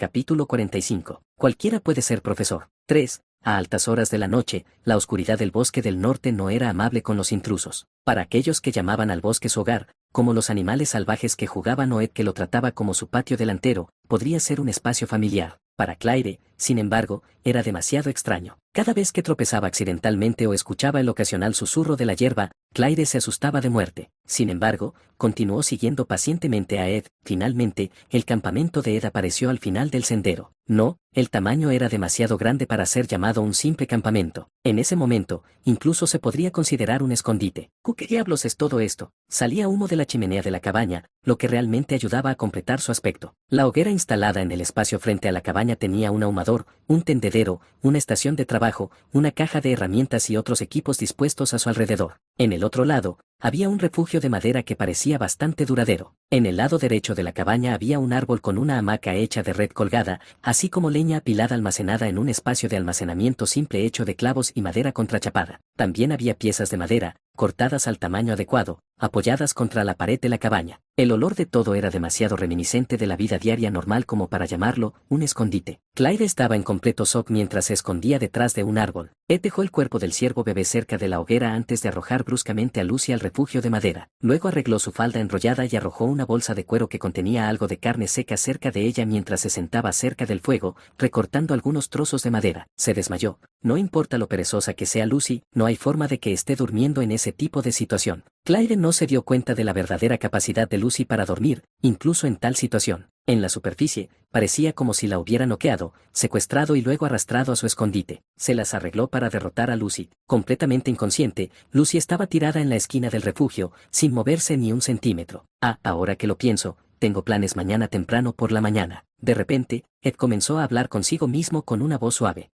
Capítulo 45. Cualquiera puede ser profesor. 3. A altas horas de la noche, la oscuridad del bosque del norte no era amable con los intrusos. Para aquellos que llamaban al bosque su hogar, como los animales salvajes que jugaban o Ed que lo trataba como su patio delantero, podría ser un espacio familiar. Para Claire, sin embargo, era demasiado extraño. Cada vez que tropezaba accidentalmente o escuchaba el ocasional susurro de la hierba, Claire se asustaba de muerte. Sin embargo, continuó siguiendo pacientemente a Ed. Finalmente, el campamento de Ed apareció al final del sendero. No, el tamaño era demasiado grande para ser llamado un simple campamento. En ese momento, incluso se podría considerar un escondite. ¿Qué diablos es todo esto? Salía humo de la chimenea de la cabaña, lo que realmente ayudaba a completar su aspecto. La hoguera instalada en el espacio frente a la cabaña tenía un ahumador, un tendedero, una estación de trabajo, una caja de herramientas y otros equipos dispuestos a su alrededor. En el otro lado, había un refugio de madera que parecía bastante duradero. En el lado derecho de la cabaña había un árbol con una hamaca hecha de red colgada, así como leña apilada almacenada en un espacio de almacenamiento simple hecho de clavos y madera contrachapada. También había piezas de madera, cortadas al tamaño adecuado, apoyadas contra la pared de la cabaña. El olor de todo era demasiado reminiscente de la vida diaria normal como para llamarlo un escondite. Claire estaba en completo shock mientras se escondía detrás de un árbol. Ed dejó el cuerpo del ciervo bebé cerca de la hoguera antes de arrojar bruscamente a Lucy al refugio de madera. Luego arregló su falda enrollada y arrojó una bolsa de cuero que contenía algo de carne seca cerca de ella mientras se sentaba cerca del fuego, recortando algunos trozos de madera. Se desmayó. No importa lo perezosa que sea Lucy, no hay forma de que esté durmiendo en ese tipo de situación. Claire no se dio cuenta de la verdadera capacidad de Lucy para dormir, incluso en tal situación. En la superficie, parecía como si la hubiera noqueado, secuestrado y luego arrastrado a su escondite. Se las arregló para derrotar a Lucy. Completamente inconsciente, Lucy estaba tirada en la esquina del refugio, sin moverse ni un centímetro. Ahora que lo pienso, tengo planes mañana temprano por la mañana. De repente, Ed comenzó a hablar consigo mismo con una voz suave.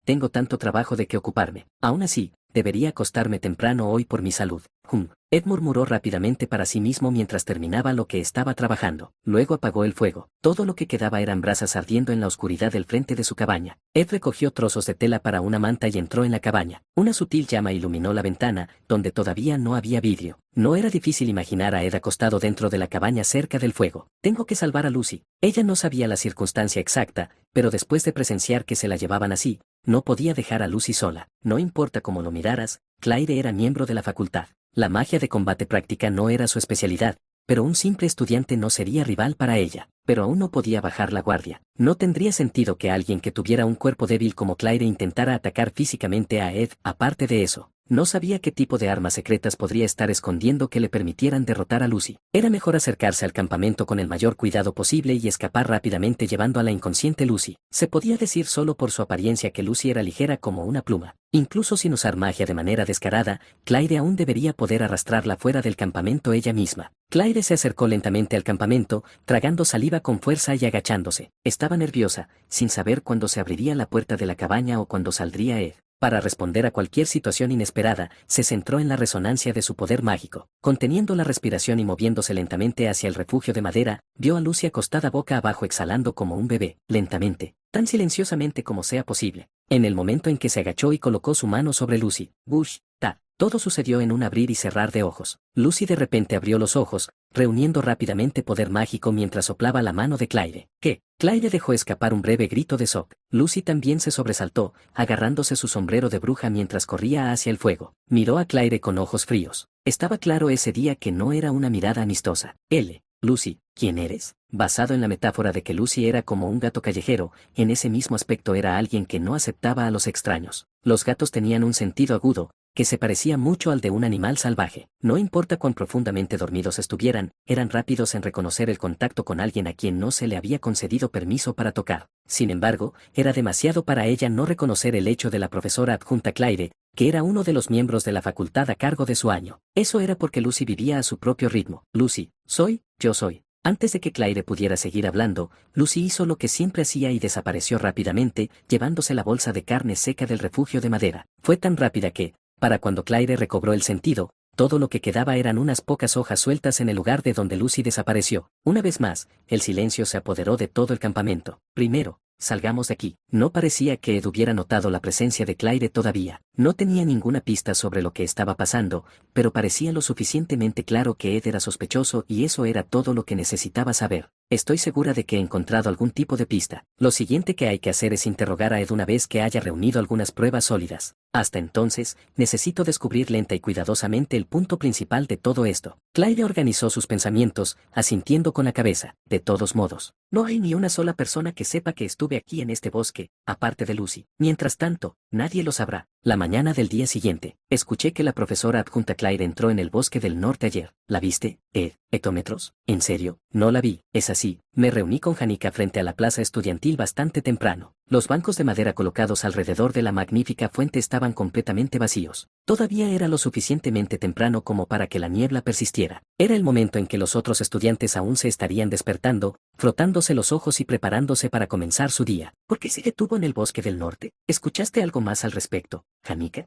Tengo tanto trabajo de que ocuparme. Aún así, debería acostarme temprano hoy por mi salud. Ed murmuró rápidamente para sí mismo mientras terminaba lo que estaba trabajando. Luego apagó el fuego. Todo lo que quedaba eran brasas ardiendo en la oscuridad del frente de su cabaña. Ed recogió trozos de tela para una manta y entró en la cabaña. Una sutil llama iluminó la ventana, donde todavía no había vidrio. No era difícil imaginar a Ed acostado dentro de la cabaña cerca del fuego. Tengo que salvar a Lucy. Ella no sabía la circunstancia exacta, pero después de presenciar que se la llevaban así, no podía dejar a Lucy sola. No importa cómo lo miraras, Claire era miembro de la facultad. La magia de combate práctica no era su especialidad, pero un simple estudiante no sería rival para ella. Pero aún no podía bajar la guardia. No tendría sentido que alguien que tuviera un cuerpo débil como Claire intentara atacar físicamente a Ed. Aparte de eso, no sabía qué tipo de armas secretas podría estar escondiendo que le permitieran derrotar a Lucy. Era mejor acercarse al campamento con el mayor cuidado posible y escapar rápidamente llevando a la inconsciente Lucy. Se podía decir solo por su apariencia que Lucy era ligera como una pluma. Incluso sin usar magia de manera descarada, Claire aún debería poder arrastrarla fuera del campamento ella misma. Claire se acercó lentamente al campamento, tragando saliva con fuerza y agachándose. Estaba nerviosa, sin saber cuándo se abriría la puerta de la cabaña o cuándo saldría Ed. Para responder a cualquier situación inesperada, se centró en la resonancia de su poder mágico. Conteniendo la respiración y moviéndose lentamente hacia el refugio de madera, vio a Lucy acostada boca abajo exhalando como un bebé, lentamente, tan silenciosamente como sea posible. En el momento en que se agachó y colocó su mano sobre Lucy, todo sucedió en un abrir y cerrar de ojos. Lucy de repente abrió los ojos, reuniendo rápidamente poder mágico mientras soplaba la mano de Claire. Claire dejó escapar un breve grito de shock. Lucy también se sobresaltó, agarrándose su sombrero de bruja mientras corría hacia el fuego. Miró a Claire con ojos fríos. Estaba claro ese día que no era una mirada amistosa. Lucy, ¿quién eres? Basado en la metáfora de que Lucy era como un gato callejero, en ese mismo aspecto era alguien que no aceptaba a los extraños. Los gatos tenían un sentido agudo, que se parecía mucho al de un animal salvaje. No importa cuán profundamente dormidos estuvieran, eran rápidos en reconocer el contacto con alguien a quien no se le había concedido permiso para tocar. Sin embargo, era demasiado para ella no reconocer el hecho de la profesora adjunta Claire, que era uno de los miembros de la facultad a cargo de su año. Eso era porque Lucy vivía a su propio ritmo. Lucy, yo soy. Antes de que Claire pudiera seguir hablando, Lucy hizo lo que siempre hacía y desapareció rápidamente, llevándose la bolsa de carne seca del refugio de madera. Fue tan rápida que, para cuando Claire recobró el sentido, todo lo que quedaba eran unas pocas hojas sueltas en el lugar de donde Lucy desapareció. Una vez más, el silencio se apoderó de todo el campamento. Primero, salgamos de aquí. No parecía que Ed hubiera notado la presencia de Claire todavía. No tenía ninguna pista sobre lo que estaba pasando, pero parecía lo suficientemente claro que Ed era sospechoso y eso era todo lo que necesitaba saber. estoy segura de que he encontrado algún tipo de pista. Lo siguiente que hay que hacer es interrogar a Ed una vez que haya reunido algunas pruebas sólidas. Hasta entonces, necesito descubrir lenta y cuidadosamente el punto principal de todo esto. Claire organizó sus pensamientos, asintiendo con la cabeza. De todos modos, no hay ni una sola persona que sepa que estuve aquí en este bosque, aparte de Lucy. Mientras tanto, nadie lo sabrá. La mañana del día siguiente, escuché que la profesora adjunta Claire entró en el bosque del norte ayer. ¿La viste, Ed? ¿Hectómetros? ¿En serio? No la vi. Es así. Me reuní con Janica frente a la plaza estudiantil bastante temprano. Los bancos de madera colocados alrededor de la magnífica fuente estaban completamente vacíos. Todavía era lo suficientemente temprano como para que la niebla persistiera. Era el momento en que los otros estudiantes aún se estarían despertando, frotándose los ojos y preparándose para comenzar su día. ¿Por qué se detuvo en el bosque del norte? ¿Escuchaste algo más al respecto, Janica?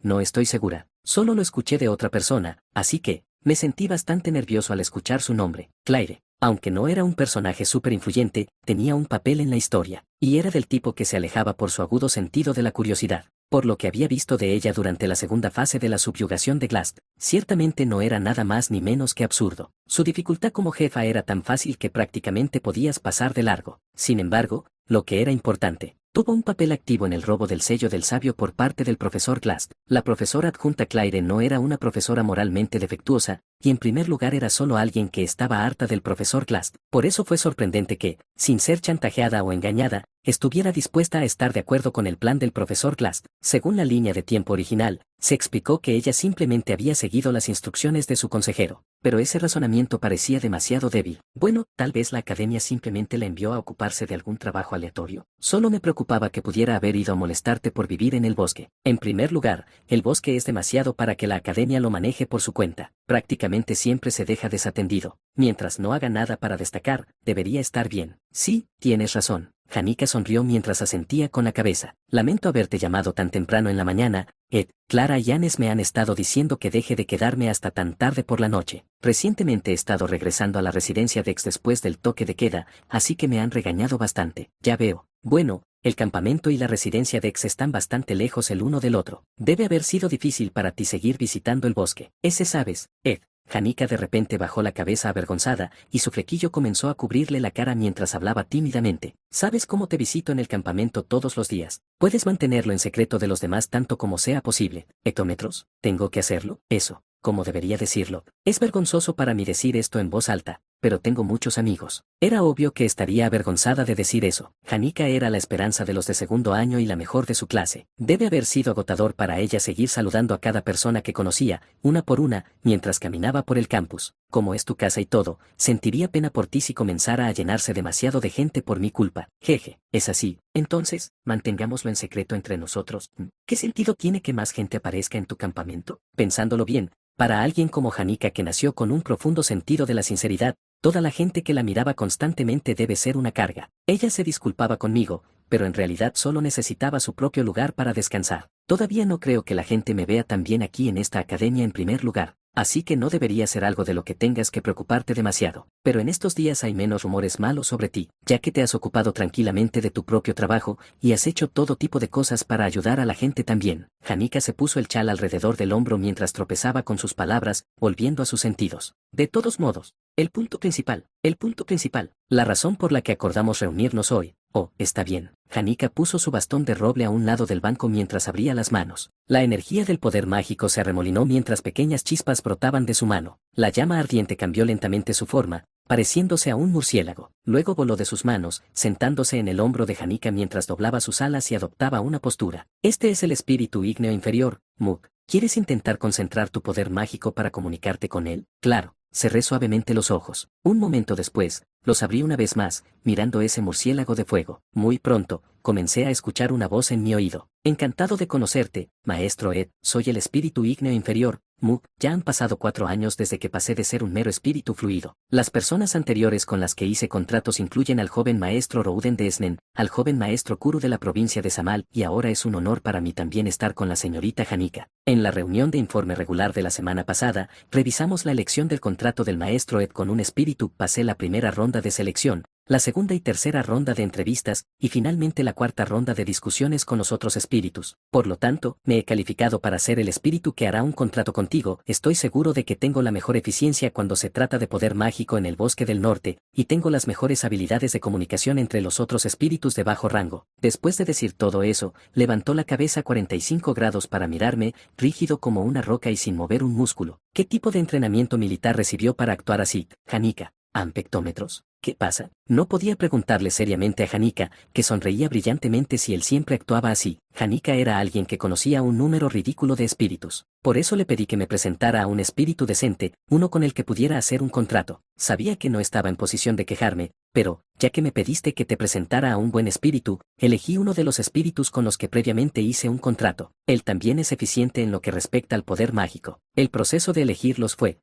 No estoy segura. Solo lo escuché de otra persona, así que me sentí bastante nervioso al escuchar su nombre. Claire, aunque no era un personaje súper influyente, tenía un papel en la historia, y era del tipo que se alejaba por su agudo sentido de la curiosidad. Por lo que había visto de ella durante la segunda fase de la subyugación de Glast, ciertamente no era nada más ni menos que absurdo. Su dificultad como jefa era tan fácil que prácticamente podías pasar de largo. Sin embargo, lo que era importante, tuvo un papel activo en el robo del sello del sabio por parte del profesor Glast. La profesora adjunta Claire no era una profesora moralmente defectuosa, y en primer lugar era solo alguien que estaba harta del profesor Glast. Por eso fue sorprendente que, sin ser chantajeada o engañada, estuviera dispuesta a estar de acuerdo con el plan del profesor Glast. Según la línea de tiempo original, se explicó que ella simplemente había seguido las instrucciones de su consejero, pero ese razonamiento parecía demasiado débil. Bueno, tal vez la academia simplemente la envió a ocuparse de algún trabajo aleatorio. Solo me preocupaba que pudiera haber ido a molestarte por vivir en el bosque. En primer lugar, el bosque es demasiado para que la academia lo maneje por su cuenta. Prácticamente siempre se deja desatendido. Mientras no haga nada para destacar, debería estar bien. Sí, tienes razón. Janica sonrió mientras asentía con la cabeza. Lamento haberte llamado tan temprano en la mañana, Ed. Clara y Janes me han estado diciendo que deje de quedarme hasta tan tarde por la noche. Recientemente he estado regresando a la residencia de ex después del toque de queda, así que me han regañado bastante. Ya veo. Bueno, el campamento y la residencia de ex están bastante lejos el uno del otro. Debe haber sido difícil para ti seguir visitando el bosque. Ese sabes, Ed. Janica de repente bajó la cabeza avergonzada, y su flequillo comenzó a cubrirle la cara mientras hablaba tímidamente. ¿Sabes cómo te visito en el campamento todos los días? ¿Puedes mantenerlo en secreto de los demás tanto como sea posible? ¿Hectómetros? ¿Tengo que hacerlo? Eso, como debería decirlo. Es vergonzoso para mí decir esto en voz alta, pero tengo muchos amigos. Era obvio que estaría avergonzada de decir eso. Janica era la esperanza de los de segundo año y la mejor de su clase. Debe haber sido agotador para ella seguir saludando a cada persona que conocía, una por una, mientras caminaba por el campus. Como es tu casa y todo, sentiría pena por ti si comenzara a llenarse demasiado de gente por mi culpa. Jeje, es así. Entonces, mantengámoslo en secreto entre nosotros. ¿Qué sentido tiene que más gente aparezca en tu campamento? Pensándolo bien, para alguien como Janica que nació con un profundo sentido de la sinceridad, toda la gente que la miraba constantemente debe ser una carga. Ella se disculpaba conmigo, pero en realidad solo necesitaba su propio lugar para descansar. Todavía no creo que la gente me vea tan bien aquí en esta academia en primer lugar, así que no debería ser algo de lo que tengas que preocuparte demasiado. Pero en estos días hay menos rumores malos sobre ti, ya que te has ocupado tranquilamente de tu propio trabajo y has hecho todo tipo de cosas para ayudar a la gente también. Janica se puso el chal alrededor del hombro mientras tropezaba con sus palabras, volviendo a sus sentidos. De todos modos, el punto principal, la razón por la que acordamos reunirnos hoy. Oh, está bien. Janica puso su bastón de roble a un lado del banco mientras abría las manos. La energía del poder mágico se arremolinó mientras pequeñas chispas brotaban de su mano. La llama ardiente cambió lentamente su forma, pareciéndose a un murciélago. Luego voló de sus manos, sentándose en el hombro de Janica mientras doblaba sus alas y adoptaba una postura. Este es el espíritu ígneo inferior, Muk. ¿Quieres intentar concentrar tu poder mágico para comunicarte con él? Claro. Cerré suavemente los ojos. Un momento después, los abrí una vez más, mirando ese murciélago de fuego. Muy pronto, comencé a escuchar una voz en mi oído. Encantado de conocerte, maestro Ed. Soy el espíritu ígneo inferior, Muk. Ya han pasado 4 años desde que pasé de ser un mero espíritu fluido. Las personas anteriores con las que hice contratos incluyen al joven maestro Rouden de Esnen, al joven maestro Kuru de la provincia de Samal, y ahora es un honor para mí también estar con la señorita Janica. En la reunión de informe regular de la semana pasada, revisamos la elección del contrato del maestro Ed con un espíritu. Pasé la primera ronda de selección, la segunda y tercera ronda de entrevistas, y finalmente la cuarta ronda de discusiones con los otros espíritus. Por lo tanto, me he calificado para ser el espíritu que hará un contrato contigo. Estoy seguro de que tengo la mejor eficiencia cuando se trata de poder mágico en el bosque del norte, y tengo las mejores habilidades de comunicación entre los otros espíritus de bajo rango. Después de decir todo eso, levantó la cabeza 45 grados para mirarme, rígido como una roca y sin mover un músculo. ¿Qué tipo de entrenamiento militar recibió para actuar así, Janika? ¿Ampectómetros? ¿Qué pasa? No podía preguntarle seriamente a Janika, que sonreía brillantemente si él siempre actuaba así. Janika era alguien que conocía un número ridículo de espíritus. Por eso le pedí que me presentara a un espíritu decente, uno con el que pudiera hacer un contrato. Sabía que no estaba en posición de quejarme, pero, ya que me pediste que te presentara a un buen espíritu, elegí uno de los espíritus con los que previamente hice un contrato. Él también es eficiente en lo que respecta al poder mágico. El proceso de elegirlos fue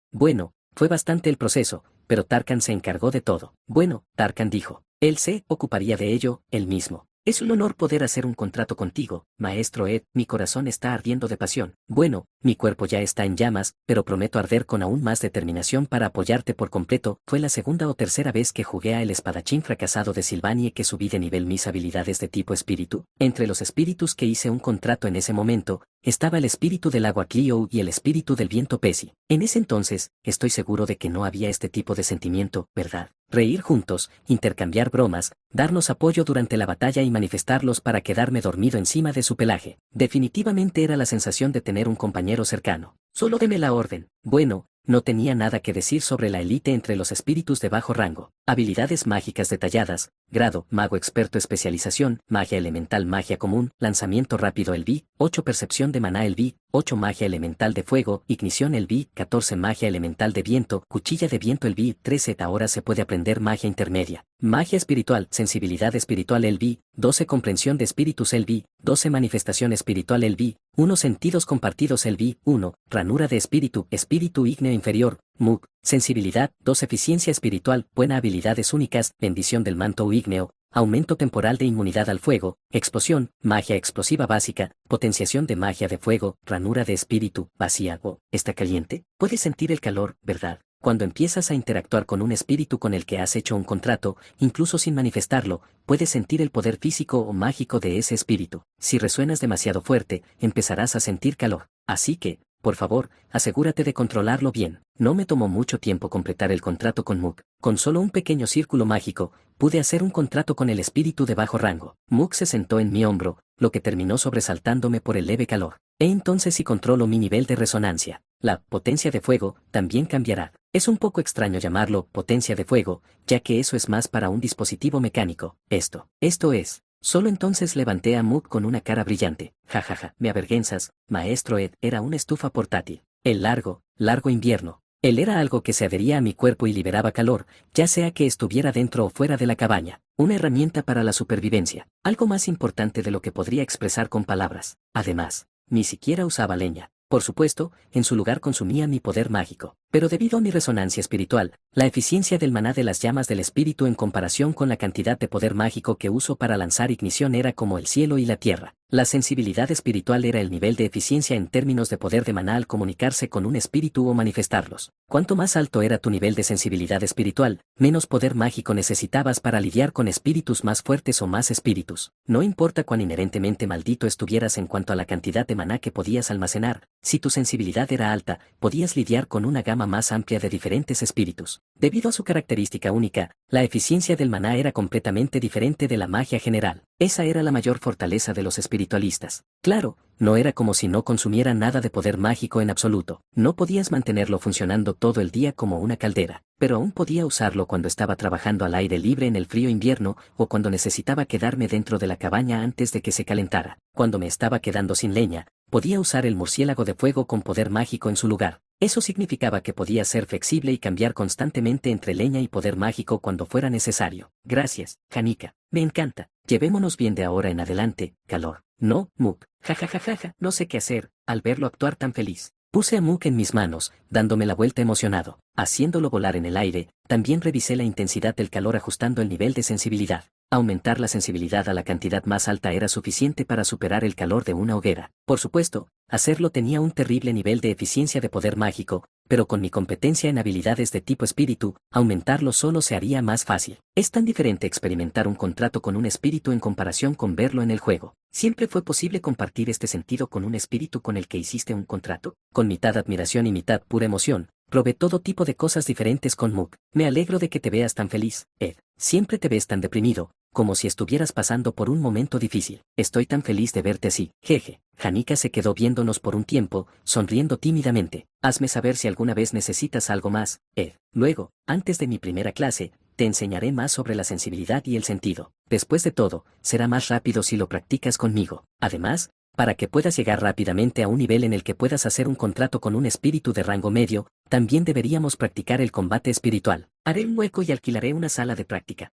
bastante el proceso, pero Tarkan se encargó de todo. Bueno, Tarkan dijo, él se ocuparía de ello, él mismo. Es un honor poder hacer un contrato contigo, maestro Ed, mi corazón está ardiendo de pasión. Bueno, mi cuerpo ya está en llamas, pero prometo arder con aún más determinación para apoyarte por completo. Fue la segunda o tercera vez que jugué a el espadachín fracasado de Sylvanie que subí de nivel mis habilidades de tipo espíritu. Entre los espíritus que hice un contrato en ese momento, estaba el espíritu del agua Clio y el espíritu del viento Pesi. En ese entonces, estoy seguro de que no había este tipo de sentimiento, ¿verdad? Reír juntos, intercambiar bromas, darnos apoyo durante la batalla y manifestarlos para quedarme dormido encima de su pelaje. Definitivamente era la sensación de tener un compañero cercano. Solo deme la orden. Bueno, no tenía nada que decir sobre la élite entre los espíritus de bajo rango. Habilidades mágicas detalladas, grado, mago experto especialización, magia elemental magia común, lanzamiento rápido el vi, 8 percepción de maná el vi, 8 magia elemental de fuego, ignición el vi, 14 magia elemental de viento, cuchilla de viento el vi, 13 ahora se puede aprender magia intermedia. Magia espiritual, sensibilidad espiritual el vi, 12 comprensión de espíritus el vi, 12 manifestación espiritual el vi, 1 sentidos compartidos el vi, 1, ranura de espíritu, espíritu ígneo inferior, Muk, sensibilidad, 2 eficiencia espiritual, buena habilidades únicas, bendición del manto ígneo, aumento temporal de inmunidad al fuego, explosión, magia explosiva básica, potenciación de magia de fuego, ranura de espíritu, vacío, ¿está caliente? Puedes sentir el calor, ¿verdad? Cuando empiezas a interactuar con un espíritu con el que has hecho un contrato, incluso sin manifestarlo, puedes sentir el poder físico o mágico de ese espíritu. Si resuenas demasiado fuerte, empezarás a sentir calor. Así que, por favor, asegúrate de controlarlo bien. No me tomó mucho tiempo completar el contrato con Muk. Con solo un pequeño círculo mágico, pude hacer un contrato con el espíritu de bajo rango. Muk se sentó en mi hombro, lo que terminó sobresaltándome por el leve calor. Entonces si controlo mi nivel de resonancia, la potencia de fuego también cambiará. Es un poco extraño llamarlo potencia de fuego, ya que eso es más para un dispositivo mecánico. Esto es. Solo entonces levanté a Muk con una cara brillante. Jajaja, me avergüenzas, maestro Ed, era una estufa portátil. El largo invierno. Él era algo que se adhería a mi cuerpo y liberaba calor, ya sea que estuviera dentro o fuera de la cabaña. Una herramienta para la supervivencia. Algo más importante de lo que podría expresar con palabras. Además, ni siquiera usaba leña. Por supuesto, en su lugar consumía mi poder mágico. Pero debido a mi resonancia espiritual, la eficiencia del maná de las llamas del espíritu en comparación con la cantidad de poder mágico que uso para lanzar ignición era como el cielo y la tierra. La sensibilidad espiritual era el nivel de eficiencia en términos de poder de maná al comunicarse con un espíritu o manifestarlos. Cuanto más alto era tu nivel de sensibilidad espiritual, menos poder mágico necesitabas para lidiar con espíritus más fuertes o más espíritus. No importa cuán inherentemente maldito estuvieras en cuanto a la cantidad de maná que podías almacenar, si tu sensibilidad era alta, podías lidiar con una gama más amplia de diferentes espíritus. Debido a su característica única, la eficiencia del maná era completamente diferente de la magia general. Esa era la mayor fortaleza de los espiritualistas. Claro, no era como si no consumiera nada de poder mágico en absoluto. No podías mantenerlo funcionando todo el día como una caldera, pero aún podía usarlo cuando estaba trabajando al aire libre en el frío invierno o cuando necesitaba quedarme dentro de la cabaña antes de que se calentara. Cuando me estaba quedando sin leña, podía usar el murciélago de fuego con poder mágico en su lugar. Eso significaba que podía ser flexible y cambiar constantemente entre leña y poder mágico cuando fuera necesario. Gracias, Janika. Me encanta. Llevémonos bien de ahora en adelante, calor. No, Muk. Jajajajaja, no sé qué hacer, al verlo actuar tan feliz. Puse a Muk en mis manos, dándome la vuelta emocionado. Haciéndolo volar en el aire, también revisé la intensidad del calor ajustando el nivel de sensibilidad. Aumentar la sensibilidad a la cantidad más alta era suficiente para superar el calor de una hoguera. Por supuesto, hacerlo tenía un terrible nivel de eficiencia de poder mágico, pero con mi competencia en habilidades de tipo espíritu, aumentarlo solo se haría más fácil. Es tan diferente experimentar un contrato con un espíritu en comparación con verlo en el juego. ¿Siempre fue posible compartir este sentido con un espíritu con el que hiciste un contrato? Con mitad admiración y mitad pura emoción, probé todo tipo de cosas diferentes con Mook. Me alegro de que te veas tan feliz, Ed. Siempre te ves tan deprimido, como si estuvieras pasando por un momento difícil. Estoy tan feliz de verte así. Jeje. Janika se quedó viéndonos por un tiempo, sonriendo tímidamente. Hazme saber si alguna vez necesitas algo más, Ed. Luego, antes de mi primera clase, te enseñaré más sobre la sensibilidad y el sentido. Después de todo, será más rápido si lo practicas conmigo. Además, para que puedas llegar rápidamente a un nivel en el que puedas hacer un contrato con un espíritu de rango medio, también deberíamos practicar el combate espiritual. Haré un hueco y alquilaré una sala de práctica.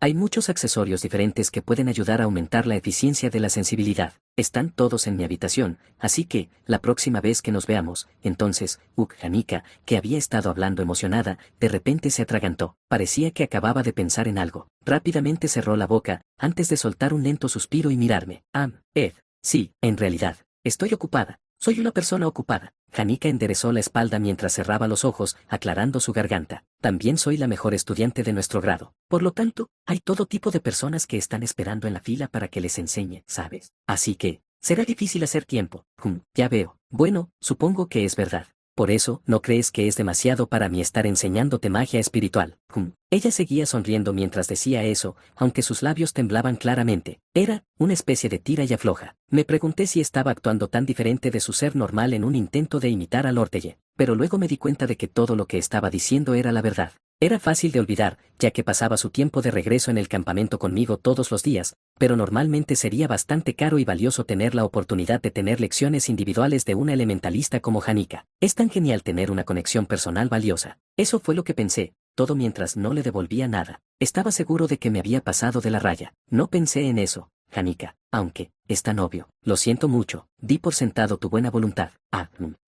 Hay muchos accesorios diferentes que pueden ayudar a aumentar la eficiencia de la sensibilidad. Están todos en mi habitación, así que, la próxima vez que nos veamos, entonces, Janika, que había estado hablando emocionada, de repente se atragantó. Parecía que acababa de pensar en algo. Rápidamente cerró la boca, antes de soltar un lento suspiro y mirarme. Ed. Sí, en realidad, estoy ocupada. Soy una persona ocupada. Janika enderezó la espalda mientras cerraba los ojos, aclarando su garganta. También soy la mejor estudiante de nuestro grado. Por lo tanto, hay todo tipo de personas que están esperando en la fila para que les enseñe, ¿sabes? Así que, será difícil hacer tiempo. Ya veo. Bueno, supongo que es verdad. Por eso, ¿no crees que es demasiado para mí estar enseñándote magia espiritual? Ella seguía sonriendo mientras decía eso, aunque sus labios temblaban claramente. Era una especie de tira y afloja. Me pregunté si estaba actuando tan diferente de su ser normal en un intento de imitar a Lorteye, pero luego me di cuenta de que todo lo que estaba diciendo era la verdad. Era fácil de olvidar, ya que pasaba su tiempo de regreso en el campamento conmigo todos los días, pero normalmente sería bastante caro y valioso tener la oportunidad de tener lecciones individuales de una elementalista como Janika. Es tan genial tener una conexión personal valiosa. Eso fue lo que pensé, todo mientras no le devolvía nada. Estaba seguro de que me había pasado de la raya. No pensé en eso, Janika, aunque, es tan obvio. Lo siento mucho, di por sentado tu buena voluntad.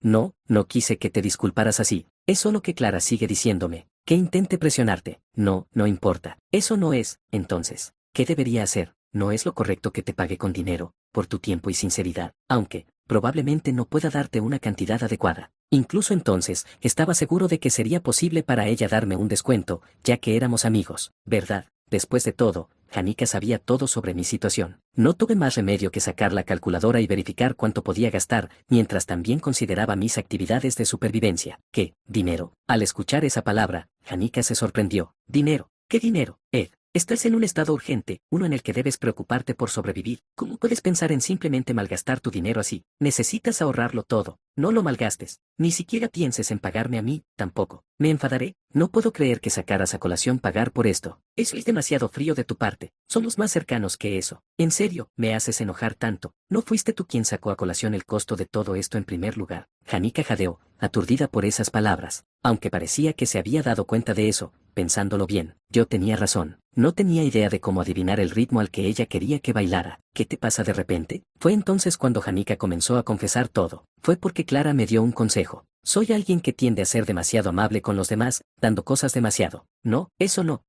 No quise que te disculparas así. Es solo que Clara sigue diciéndome que intente presionarte. No importa. Eso no es, entonces, ¿qué debería hacer? No es lo correcto que te pague con dinero, por tu tiempo y sinceridad, aunque, probablemente no pueda darte una cantidad adecuada. Incluso entonces, estaba seguro de que sería posible para ella darme un descuento, ya que éramos amigos, ¿verdad? Después de todo, Janika sabía todo sobre mi situación. No tuve más remedio que sacar la calculadora y verificar cuánto podía gastar, mientras también consideraba mis actividades de supervivencia. ¿Qué? ¿Dinero? Al escuchar esa palabra, Janika se sorprendió. ¿Dinero? ¿Qué dinero, Ed? Estás en un estado urgente, uno en el que debes preocuparte por sobrevivir. ¿Cómo puedes pensar en simplemente malgastar tu dinero así? Necesitas ahorrarlo todo. No lo malgastes. Ni siquiera pienses en pagarme a mí, tampoco. Me enfadaré. No puedo creer que sacaras a colación pagar por esto. Eso es demasiado frío de tu parte. Somos más cercanos que eso. En serio, me haces enojar tanto. ¿No fuiste tú quien sacó a colación el costo de todo esto en primer lugar? Janika jadeó, aturdida por esas palabras. Aunque parecía que se había dado cuenta de eso, pensándolo bien, yo tenía razón. No tenía idea de cómo adivinar el ritmo al que ella quería que bailara. ¿Qué te pasa de repente? Fue entonces cuando Janika comenzó a confesar todo. Fue porque Clara me dio un consejo. Soy alguien que tiende a ser demasiado amable con los demás, dando cosas demasiado. No, eso no.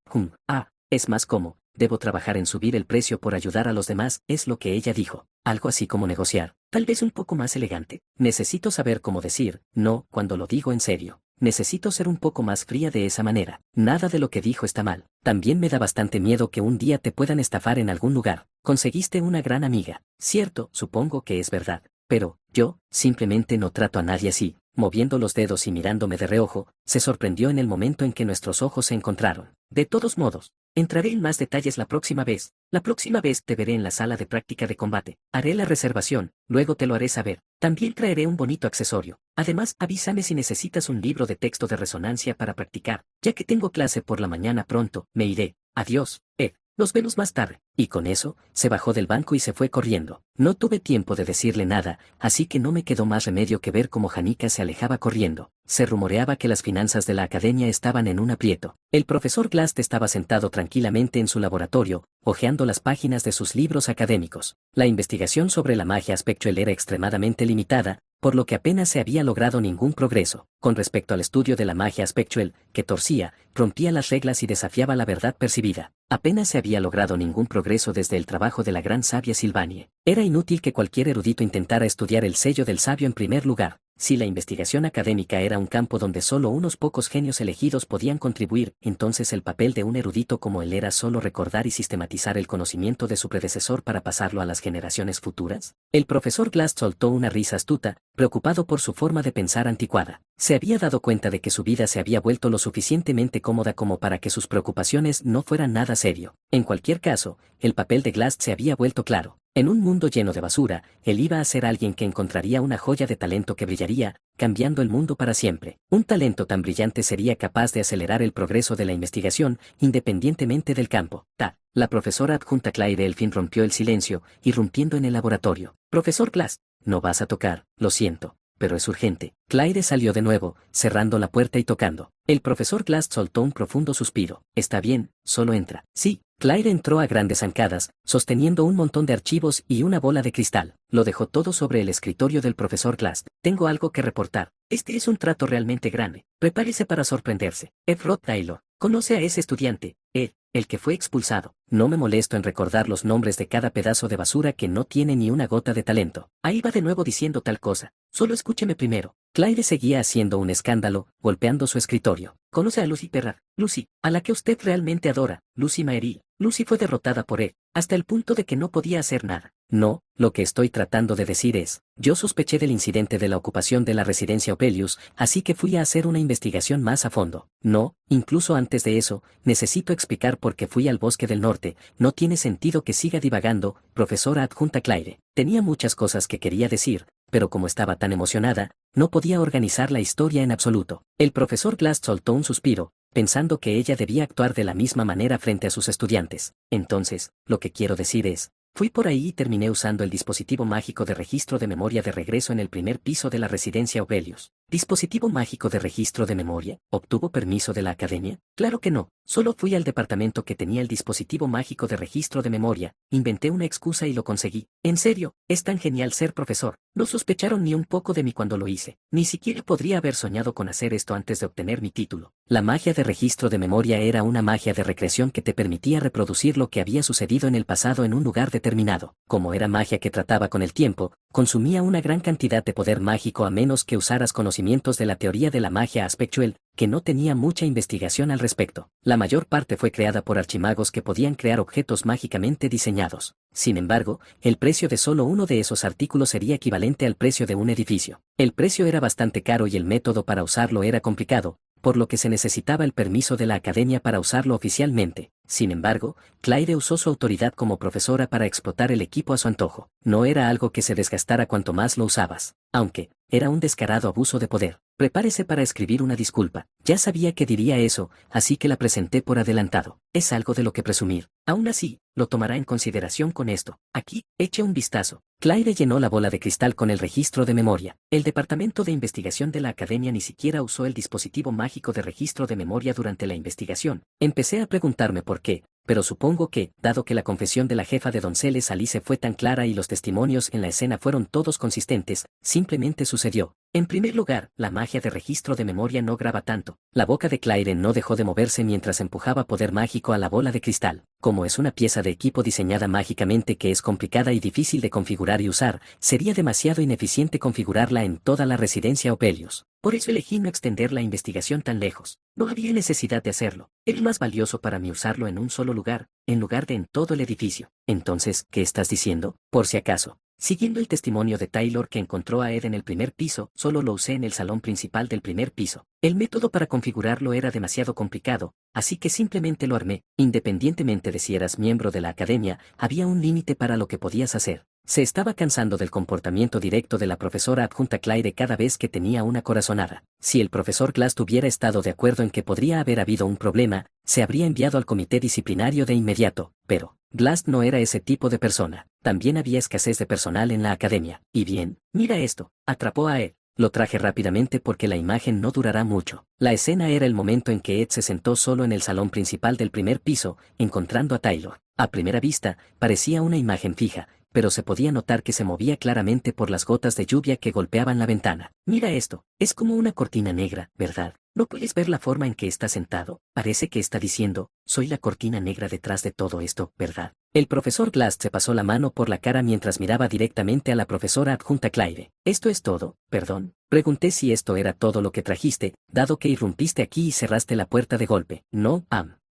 Es más como, debo trabajar en subir el precio por ayudar a los demás, es lo que ella dijo. Algo así como negociar. Tal vez un poco más elegante. Necesito saber cómo decir, no, cuando lo digo en serio. Necesito ser un poco más fría de esa manera. Nada de lo que dijo está mal. También me da bastante miedo que un día te puedan estafar en algún lugar. Conseguiste una gran amiga. Cierto, supongo que es verdad. Pero, yo, simplemente no trato a nadie así. Moviendo los dedos y mirándome de reojo, se sorprendió en el momento en que nuestros ojos se encontraron. De todos modos, entraré en más detalles la próxima vez. La próxima vez te veré en la sala de práctica de combate. Haré la reservación, luego te lo haré saber. También traeré un bonito accesorio. Además, avísame si necesitas un libro de texto de resonancia para practicar. Ya que tengo clase por la mañana pronto, me iré. Adiós, Ed. Nos vemos más tarde. Y con eso, se bajó del banco y se fue corriendo. No tuve tiempo de decirle nada, así que no me quedó más remedio que ver cómo Janika se alejaba corriendo. Se rumoreaba que las finanzas de la academia estaban en un aprieto. El profesor Glast estaba sentado tranquilamente en su laboratorio, hojeando las páginas de sus libros académicos. La investigación sobre la magia Spectral era extremadamente limitada, por lo que apenas se había logrado ningún progreso. Con respecto al estudio de la magia Spectral, que torcía, rompía las reglas y desafiaba la verdad percibida, apenas se había logrado ningún progreso desde el trabajo de la gran sabia Silvanie. Era inútil que cualquier erudito intentara estudiar el sello del sabio en primer lugar. Si la investigación académica era un campo donde solo unos pocos genios elegidos podían contribuir, entonces el papel de un erudito como él era solo recordar y sistematizar el conocimiento de su predecesor para pasarlo a las generaciones futuras. El profesor Glass soltó una risa astuta, preocupado por su forma de pensar anticuada. Se había dado cuenta de que su vida se había vuelto lo suficientemente cómoda como para que sus preocupaciones no fueran nada serio. En cualquier caso, el papel de Glass se había vuelto claro. En un mundo lleno de basura, él iba a ser alguien que encontraría una joya de talento que brillaría, cambiando el mundo para siempre. Un talento tan brillante sería capaz de acelerar el progreso de la investigación, independientemente del campo. La profesora adjunta Claire Elfin rompió el silencio, irrumpiendo en el laboratorio. Profesor Glass, no vas a tocar, lo siento, pero es urgente. Claire salió de nuevo, cerrando la puerta y tocando. El profesor Glass soltó un profundo suspiro. Está bien, solo entra. Sí. Claire entró a grandes zancadas, sosteniendo un montón de archivos y una bola de cristal. Lo dejó todo sobre el escritorio del profesor Glass. Tengo algo que reportar. Este es un trato realmente grande. Prepárese para sorprenderse. Rod Taylor. Conoce a ese estudiante. El que fue expulsado. No me molesto en recordar los nombres de cada pedazo de basura que no tiene ni una gota de talento. Ahí va de nuevo diciendo tal cosa. Solo escúcheme primero. Claire seguía haciendo un escándalo, golpeando su escritorio. Conoce a Lucy Perrard. Lucy, a la que usted realmente adora. Lucy Maeril. Lucy fue derrotada por él, hasta el punto de que no podía hacer nada. No, lo que estoy tratando de decir es, yo sospeché del incidente de la ocupación de la residencia Opelius, así que fui a hacer una investigación más a fondo. No, incluso antes de eso, necesito explicar por qué fui al bosque del norte. No tiene sentido que siga divagando, profesora adjunta Claire. Tenía muchas cosas que quería decir, pero como estaba tan emocionada, no podía organizar la historia en absoluto. El profesor Glass soltó un suspiro, pensando que ella debía actuar de la misma manera frente a sus estudiantes. Entonces, lo que quiero decir es, fui por ahí y terminé usando el dispositivo mágico de registro de memoria de regreso en el primer piso de la residencia Opelius. ¿Dispositivo mágico de registro de memoria? ¿Obtuvo permiso de la academia? Claro que no. Solo fui al departamento que tenía el dispositivo mágico de registro de memoria, inventé una excusa y lo conseguí. En serio, es tan genial ser profesor. No sospecharon ni un poco de mí cuando lo hice. Ni siquiera podría haber soñado con hacer esto antes de obtener mi título. La magia de registro de memoria era una magia de recreación que te permitía reproducir lo que había sucedido en el pasado en un lugar determinado. Como era magia que trataba con el tiempo, consumía una gran cantidad de poder mágico a menos que usaras conocimientos de la teoría de la magia aspectual, que no tenía mucha investigación al respecto. La mayor parte fue creada por archimagos que podían crear objetos mágicamente diseñados. Sin embargo, el precio de solo uno de esos artículos sería equivalente al precio de un edificio. El precio era bastante caro y el método para usarlo era complicado, por lo que se necesitaba el permiso de la academia para usarlo oficialmente. Sin embargo, Claire usó su autoridad como profesora para explotar el equipo a su antojo. No era algo que se desgastara cuanto más lo usabas, aunque era un descarado abuso de poder. Prepárese para escribir una disculpa. Ya sabía que diría eso, así que la presenté por adelantado. Es algo de lo que presumir. Aún así, lo tomará en consideración con esto. Aquí, eche un vistazo. Claire llenó la bola de cristal con el registro de memoria. El departamento de investigación de la academia ni siquiera usó el dispositivo mágico de registro de memoria durante la investigación. Empecé a preguntarme por qué, pero supongo que, dado que la confesión de la jefa de donceles Alice fue tan clara y los testimonios en la escena fueron todos consistentes, simplemente sucedió. En primer lugar, la magia de registro de memoria no graba tanto. La boca de Claire no dejó de moverse mientras empujaba poder mágico a la bola de cristal. Como es una pieza de equipo diseñada mágicamente que es complicada y difícil de configurar y usar, sería demasiado ineficiente configurarla en toda la residencia Opelius. Por eso elegí no extender la investigación tan lejos. No había necesidad de hacerlo. Era más valioso para mí usarlo en un solo lugar, en lugar de en todo el edificio. Entonces, ¿qué estás diciendo? Por si acaso. Siguiendo el testimonio de Taylor que encontró a Ed en el primer piso, solo lo usé en el salón principal del primer piso. El método para configurarlo era demasiado complicado, así que simplemente lo armé. Independientemente de si eras miembro de la academia, había un límite para lo que podías hacer. Se estaba cansando del comportamiento directo de la profesora adjunta Claire cada vez que tenía una corazonada. Si el profesor Glass hubiera estado de acuerdo en que podría haber habido un problema, se habría enviado al comité disciplinario de inmediato, pero Glass no era ese tipo de persona. También había escasez de personal en la academia. Y bien, mira esto, atrapó a Ed. Lo traje rápidamente porque la imagen no durará mucho. La escena era el momento en que Ed se sentó solo en el salón principal del primer piso, encontrando a Taylor. A primera vista, parecía una imagen fija, pero se podía notar que se movía claramente por las gotas de lluvia que golpeaban la ventana. Mira esto, es como una cortina negra, ¿verdad? ¿No puedes ver la forma en que está sentado? Parece que está diciendo, soy la cortina negra detrás de todo esto, ¿verdad? El profesor Glass se pasó la mano por la cara mientras miraba directamente a la profesora adjunta Claire. ¿Esto es todo? Perdón. Pregunté si esto era todo lo que trajiste, dado que irrumpiste aquí y cerraste la puerta de golpe. No,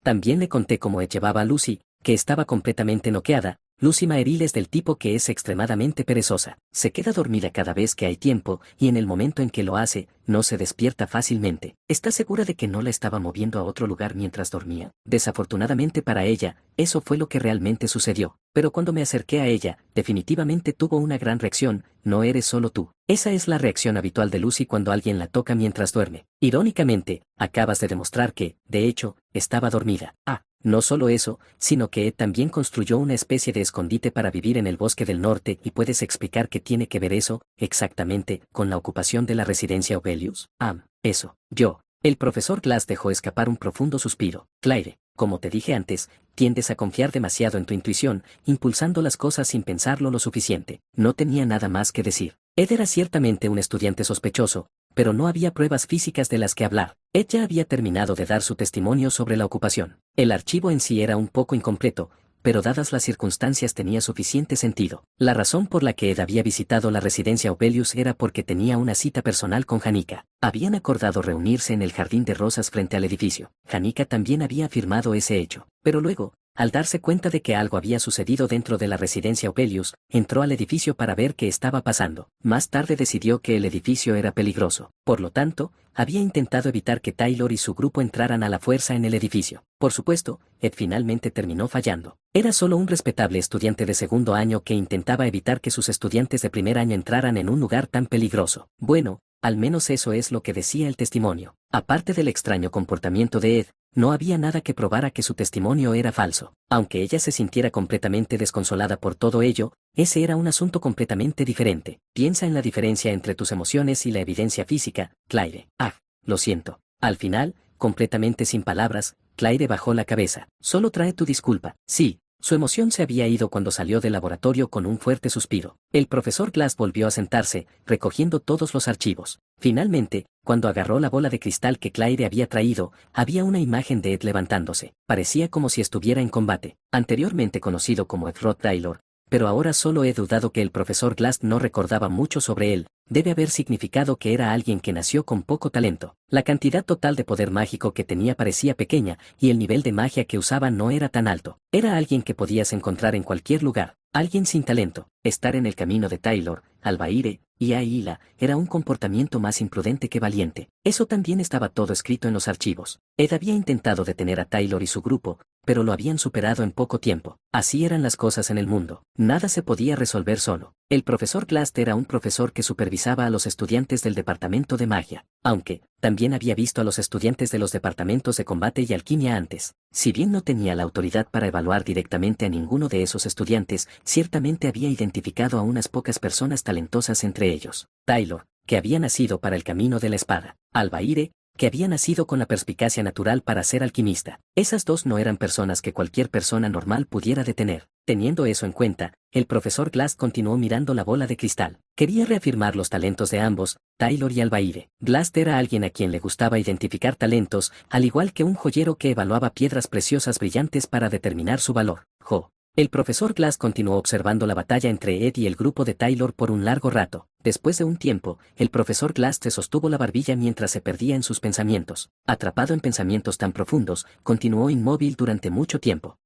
También le conté cómo llevaba a Lucy, que estaba completamente noqueada. Lucy Maeril es del tipo que es extremadamente perezosa. Se queda dormida cada vez que hay tiempo, y en el momento en que lo hace, no se despierta fácilmente. ¿Estás segura de que no la estaba moviendo a otro lugar mientras dormía? Desafortunadamente para ella, eso fue lo que realmente sucedió. Pero cuando me acerqué a ella, definitivamente tuvo una gran reacción. No eres solo tú. Esa es la reacción habitual de Lucy cuando alguien la toca mientras duerme. Irónicamente, acabas de demostrar que, de hecho, estaba dormida. No solo eso, sino que Ed también construyó una especie de escondite para vivir en el bosque del norte. ¿Y puedes explicar qué tiene que ver eso, exactamente, con la ocupación de la residencia Obelius? Eso. El profesor Glass dejó escapar un profundo suspiro. Claire, como te dije antes, tiendes a confiar demasiado en tu intuición, impulsando las cosas sin pensarlo lo suficiente. No tenía nada más que decir. Ed era ciertamente un estudiante sospechoso, pero no había pruebas físicas de las que hablar. Ed ya había terminado de dar su testimonio sobre la ocupación. El archivo en sí era un poco incompleto, pero dadas las circunstancias tenía suficiente sentido. La razón por la que Ed había visitado la residencia Obelius era porque tenía una cita personal con Janica. Habían acordado reunirse en el jardín de rosas frente al edificio. Janica también había afirmado ese hecho, pero luego, al darse cuenta de que algo había sucedido dentro de la residencia Obelius, entró al edificio para ver qué estaba pasando. Más tarde decidió que el edificio era peligroso. Por lo tanto, había intentado evitar que Taylor y su grupo entraran a la fuerza en el edificio. Por supuesto, Ed finalmente terminó fallando. Era solo un respetable estudiante de segundo año que intentaba evitar que sus estudiantes de primer año entraran en un lugar tan peligroso. Bueno, al menos eso es lo que decía el testimonio. Aparte del extraño comportamiento de Ed, no había nada que probara que su testimonio era falso. Aunque ella se sintiera completamente desconsolada por todo ello, ese era un asunto completamente diferente. Piensa en la diferencia entre tus emociones y la evidencia física, Claire. Lo siento. Al final, completamente sin palabras, Claire bajó la cabeza. Solo trae tu disculpa. Sí. Su emoción se había ido cuando salió del laboratorio con un fuerte suspiro. El profesor Glass volvió a sentarse, recogiendo todos los archivos. Finalmente, cuando agarró la bola de cristal que Claire había traído, había una imagen de Ed levantándose. Parecía como si estuviera en combate. Anteriormente conocido como Ed Roth Taylor, pero ahora solo he dudado que el profesor Glass no recordaba mucho sobre él. Debe haber significado que era alguien que nació con poco talento. La cantidad total de poder mágico que tenía parecía pequeña, y el nivel de magia que usaba no era tan alto. Era alguien que podías encontrar en cualquier lugar. Alguien sin talento. Estar en el camino de Taylor, Albaire y Aila era un comportamiento más imprudente que valiente. Eso también estaba todo escrito en los archivos. Ed había intentado detener a Taylor y su grupo, pero lo habían superado en poco tiempo. Así eran las cosas en el mundo. Nada se podía resolver solo. El profesor Glass era un profesor que supervisaba a los estudiantes del departamento de magia, aunque también había visto a los estudiantes de los departamentos de combate y alquimia antes. Si bien no tenía la autoridad para evaluar directamente a ninguno de esos estudiantes, ciertamente había identificado a unas pocas personas talentosas entre ellos. Taylor, que había nacido para el camino de la espada. Albaire, que había nacido con la perspicacia natural para ser alquimista. Esas dos no eran personas que cualquier persona normal pudiera detener. Teniendo eso en cuenta, el profesor Glass continuó mirando la bola de cristal. Quería reafirmar los talentos de ambos, Taylor y Albaire. Glass era alguien a quien le gustaba identificar talentos, al igual que un joyero que evaluaba piedras preciosas brillantes para determinar su valor. El profesor Glass continuó observando la batalla entre Ed y el grupo de Taylor por un largo rato. Después de un tiempo, el profesor Glass se sostuvo la barbilla mientras se perdía en sus pensamientos. Atrapado en pensamientos tan profundos, continuó inmóvil durante mucho tiempo.